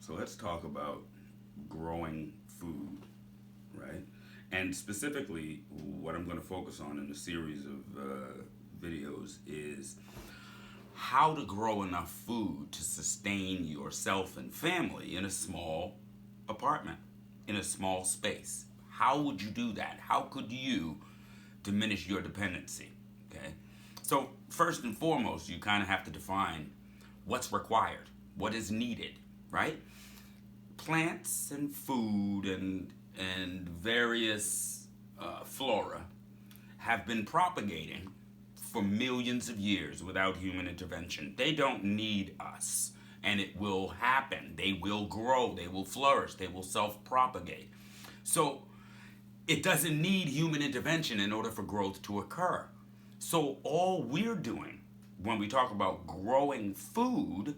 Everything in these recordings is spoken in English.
So let's talk about growing food, right? And specifically, what I'm going to focus on in the series of videos is how to grow enough food to sustain yourself and family in a small apartment, in a small space. How would you do that? How could you diminish your dependency? Okay. So, first and foremost, you kind of have to define what's required, what is needed, right? Plants and food and various flora have been propagating for millions of years without human intervention. They don't need us, and it will happen. They will grow, they will flourish, they will self propagate. So it doesn't need human intervention in order for growth to occur. So all we're doing when we talk about growing food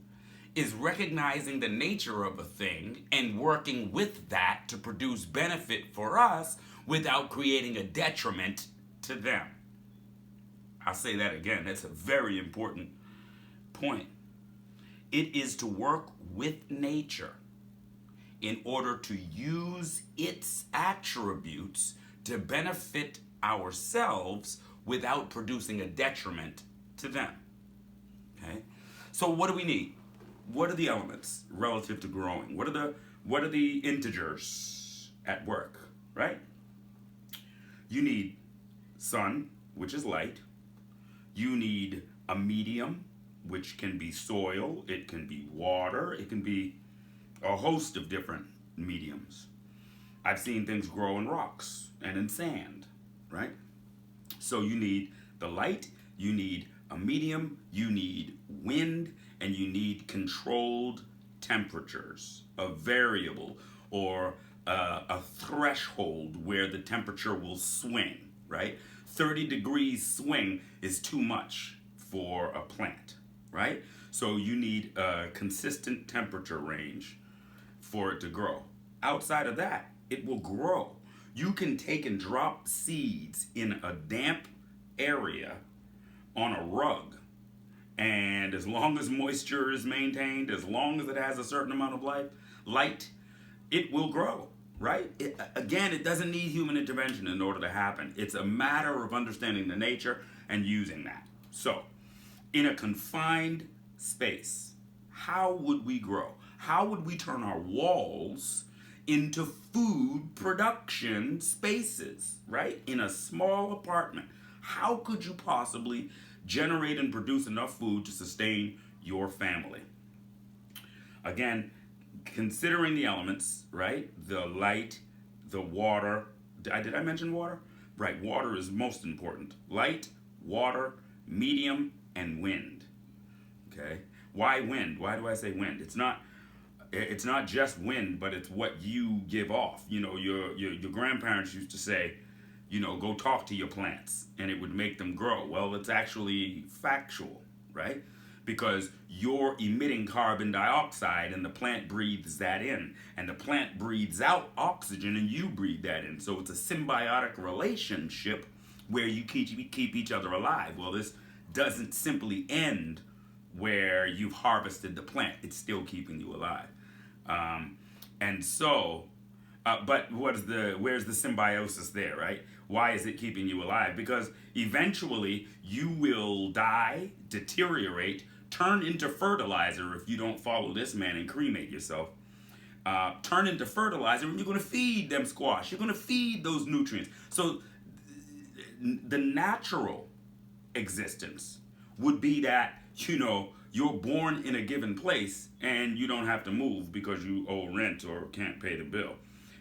is recognizing the nature of a thing and working with that to produce benefit for us without creating a detriment to them. I'll say that again. That's a very important point. It is to work with nature in order to use its attributes to benefit ourselves without producing a detriment to them. Okay? So what do we need? What are the elements relative to growing? What are the integers at work, right? You need sun, which is light. You need a medium, which can be soil, it can be water, it can be a host of different mediums. I've seen things grow in rocks and in sand, right? So you need the light, you need a medium, you need wind, and you need controlled temperatures, a variable or a threshold where the temperature will swing, right? 30 degrees swing is too much for a plant, right? So you need a consistent temperature range for it to grow. Outside of that, it will grow. You can take and drop seeds in a damp area on a rug, and as long as moisture is maintained, as long as it has a certain amount of light, it will grow, right? Again, it doesn't need human intervention in order to happen. It's a matter of understanding the nature and using that. So, in a confined space, how would we grow? How would we turn our walls into food production spaces, right? In a small apartment, how could you possibly generate and produce enough food to sustain your family? Again, considering the elements, right? The light, the water. Did I mention water? Right, water is most important. Light, water, medium, and wind. Okay? Why wind? Why do I say wind? It's not just wind, but it's what you give off. You know, your grandparents used to say, go talk to your plants and it would make them grow. Well, it's actually factual, right? Because you're emitting carbon dioxide and the plant breathes that in. And the plant breathes out oxygen and you breathe that in. So it's a symbiotic relationship where you keep each other alive. Well, this doesn't simply end where you've harvested the plant. It's still keeping you alive. And so, but where's the symbiosis there, right? Why is it keeping you alive? Because eventually you will die, deteriorate, turn into fertilizer if you don't follow this man and cremate yourself. Turn into fertilizer and you're going to feed them squash. You're going to feed those nutrients. So the natural existence would be that, you're born in a given place and you don't have to move because you owe rent or can't pay the bill.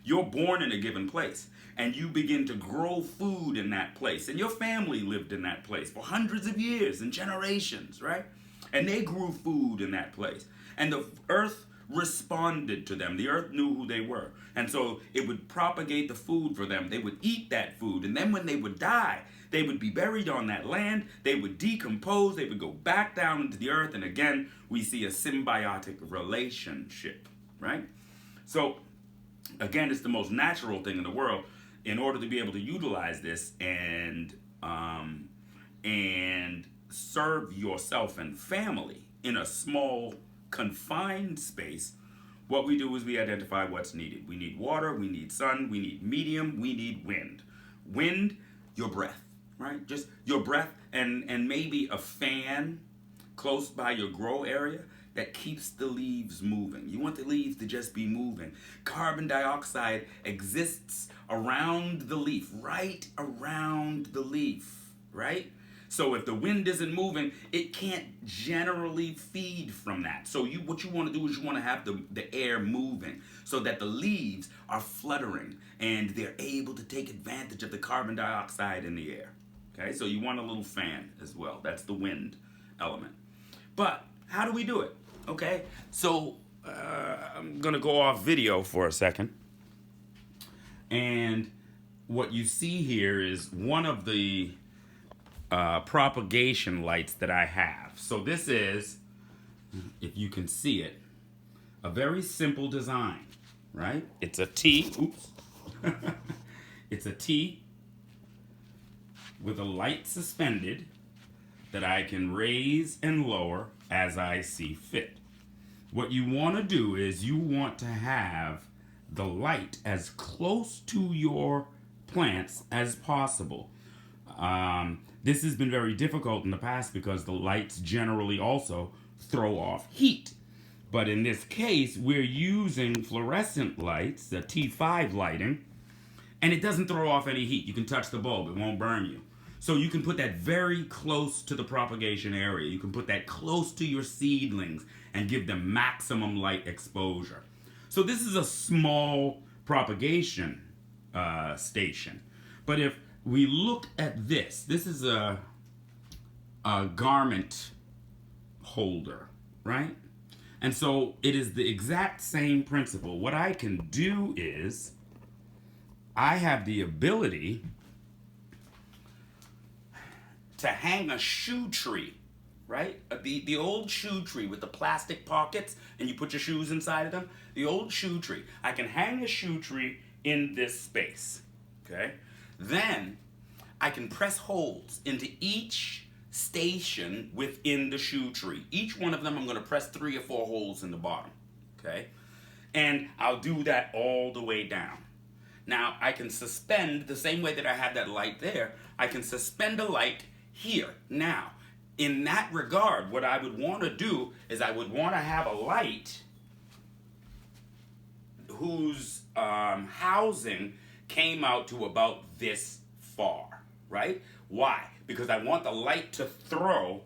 You're born in a given place and you begin to grow food in that place. And your family lived in that place for hundreds of years and generations, right? And they grew food in that place. And the earth responded to them. The earth knew who they were. And so it would propagate the food for them. They would eat that food. And then when they would die, they would be buried on that land. They would decompose. They would go back down into the earth. And again, we see a symbiotic relationship, right? So again, it's the most natural thing in the world. In order to be able to utilize this and serve yourself and family in a small, confined space, what we do is we identify what's needed. We need water, we need sun, we need medium, we need wind. Wind, your breath, right? Just your breath and maybe a fan close by your grow area that keeps the leaves moving. You want the leaves to just be moving. Carbon dioxide exists around the leaf, right around the leaf, right? So if the wind isn't moving, it can't generally feed from that. So what you want to do is you want to have the air moving so that the leaves are fluttering and they're able to take advantage of the carbon dioxide in the air. Okay, so you want a little fan as well. That's the wind element. But how do we do it? Okay, so I'm going to go off video for a second. And what you see here is one of the propagation lights that I have. So this is, if you can see it, a very simple design, right? It's a T, oops. It's a T with a light suspended that I can raise and lower as I see fit. What you want to do is you want to have the light as close to your plants as possible. This has been very difficult in the past because the lights generally also throw off heat. But in this case, we're using fluorescent lights, the T5 lighting, and it doesn't throw off any heat. You can touch the bulb, it won't burn you. So you can put that very close to the propagation area. You can put that close to your seedlings and give them maximum light exposure. So this is a small propagation station. But if we look at this is a garment holder, right? And so it is the exact same principle. What I can do is I have the ability to hang a shoe tree, right? The old shoe tree with the plastic pockets and you put your shoes inside of them. The old shoe tree. I can hang a shoe tree in this space, okay? Then I can press holes into each station within the shoe tree. Each one of them I'm going to press 3 or 4 holes in the bottom, okay? And I'll do that all the way down. Now I can suspend, the same way that I have that light there, I can suspend a light here. Now, in that regard, what I would want to do is I would want to have a light whose housing came out to about this far, right? Why? Because I want the light to throw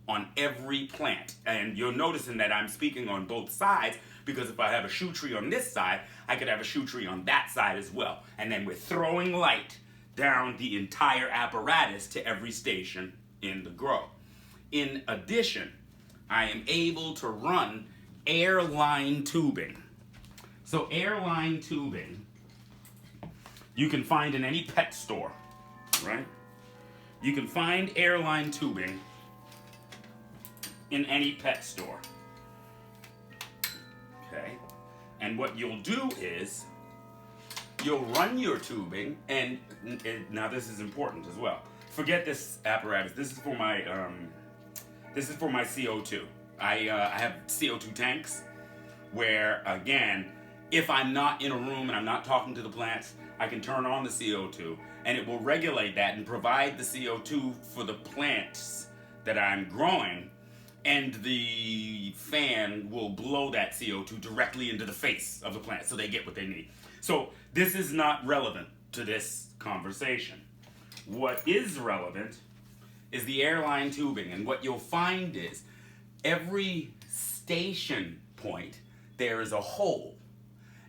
on every plant. And you're noticing that I'm speaking on both sides because if I have a shoe tree on this side, I could have a shoe tree on that side as well. And then we're throwing light down the entire apparatus to every station in the grow. In addition, I am able to run air line tubing. So air line tubing, you can find in any pet store, right? You can find air line tubing in any pet store. Okay? And what you'll do is you'll run your tubing, and now this is important as well. Forget this apparatus. This is for my CO2. I have CO2 tanks where, again, if I'm not in a room and I'm not talking to the plants, I can turn on the CO2 and it will regulate that and provide the CO2 for the plants that I'm growing, and the fan will blow that CO2 directly into the face of the plant so they get what they need. So this is not relevant to this conversation. What is relevant is the airline tubing, and what you'll find is every station point there is a hole,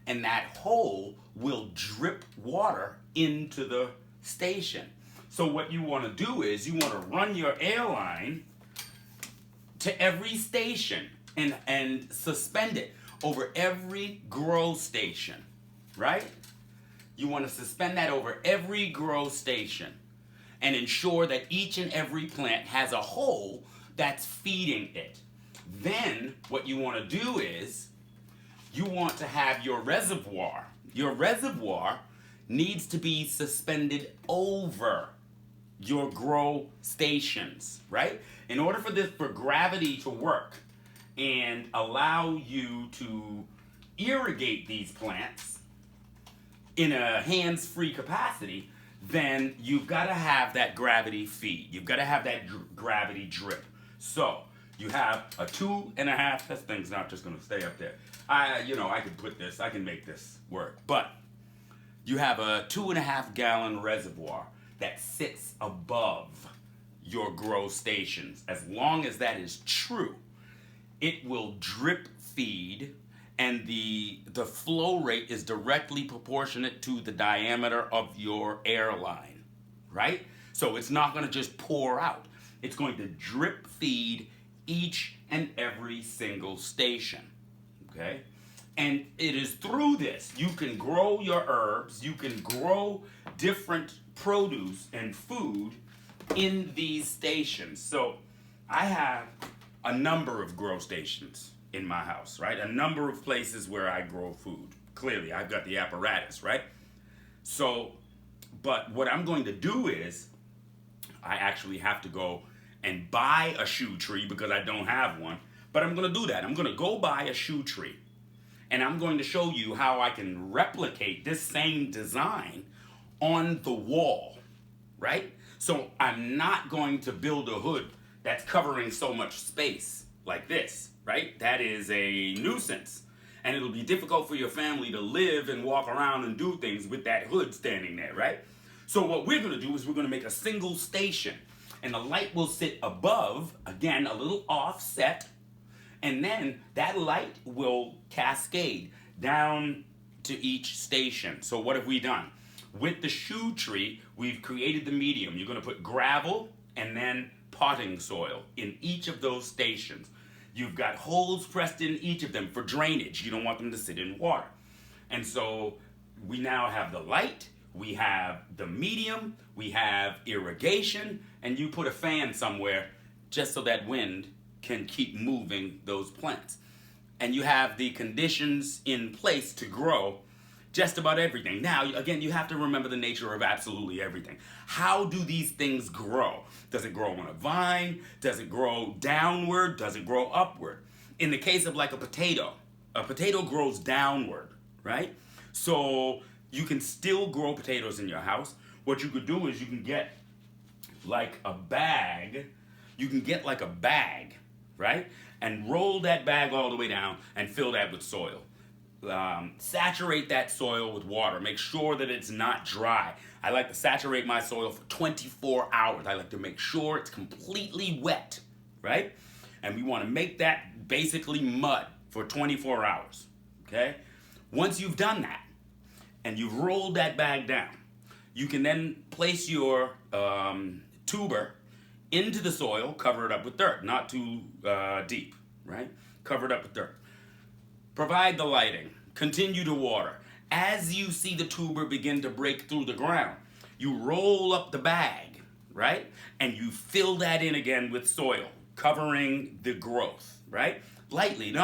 and that hole will drip water into the station. So what you want to do is you want to run your airline to every station and suspend it over every grow station, right? You want to suspend that over every grow station and ensure that each and every plant has a hole that's feeding it. Then what you want to do is you want to have your reservoir. Your reservoir needs to be suspended over your grow stations, right? In order for gravity to work and allow you to irrigate these plants in a hands-free capacity, then you've got to have that gravity feed. You've got to have that gravity drip. So you have a 2.5. That thing's not just going to stay up there. I can make this work. But you have a 2.5-gallon reservoir that sits above your grow stations. As long as that is true, it will drip feed, and the flow rate is directly proportionate to the diameter of your airline, right? So it's not going to just pour out. It's going to drip feed each and every single station, okay? And it is through this you can grow your herbs, you can grow different produce and food in these stations. So I have a number of grow stations in my house, right? A number of places where I grow food. Clearly, I've got the apparatus, right? So, but what I'm going to do is I actually have to go and buy a shoe tree because I don't have one. But I'm going to do that. I'm going to go buy a shoe tree. And I'm going to show you how I can replicate this same design on the wall, right? So I'm not going to build a hood that's covering so much space like this, right? That is a nuisance. And it'll be difficult for your family to live and walk around and do things with that hood standing there, right? So what we're going to do is we're going to make a single station. And the light will sit above, again, a little offset. And then that light will cascade down to each station. So what have we done? With the shoe tree, we've created the medium. You're going to put gravel and then potting soil in each of those stations. You've got holes pressed in each of them for drainage. You don't want them to sit in water. And so we now have the light, we have the medium, we have irrigation, and you put a fan somewhere just so that wind can keep moving those plants. And you have the conditions in place to grow just about everything. Now, again, you have to remember the nature of absolutely everything. How do these things grow? Does it grow on a vine? Does it grow downward? Does it grow upward? In the case of like a potato grows downward, right? So you can still grow potatoes in your house. What you could do is you can get like a bag. You can get like a bag, right? And roll that bag all the way down and fill that with soil. Saturate that soil with water. Make sure that it's not dry. I like to saturate my soil for 24 hours. I like to make sure it's completely wet, right? And we want to make that basically mud for 24 hours, okay? Once you've done that and you've rolled that bag down, you can then place your tuber into the soil, cover it up with dirt, not too deep, right? Cover it up with dirt. Provide the lighting. Continue to water. As you see the tuber begin to break through the ground, you roll up the bag, right? And you fill that in again with soil, covering the growth, right? Lightly,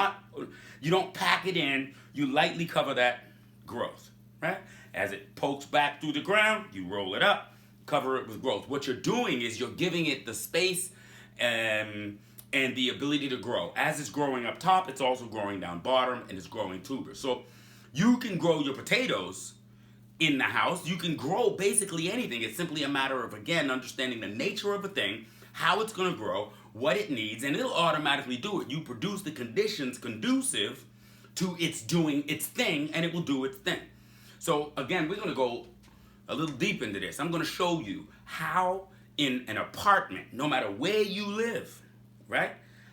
you don't pack it in, you lightly cover that growth, right? As it pokes back through the ground, you roll it up, cover it with growth. What you're doing is you're giving it the space and the ability to grow. As it's growing up top, it's also growing down bottom, and it's growing tubers. So you can grow your potatoes in the house. You can grow basically anything. It's simply a matter of, again, understanding the nature of a thing, how it's going to grow, what it needs, and it'll automatically do it. You produce the conditions conducive to its doing its thing, and it will do its thing. So again, we're going to go a little deep into this. I'm going to show you how in an apartment, no matter where you live, right?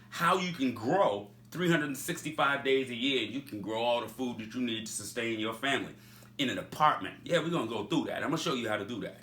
How you can grow 365 days a year. You can grow all the food that you need to sustain your family in an apartment. Yeah, we're going to go through that. I'm going to show you how to do that.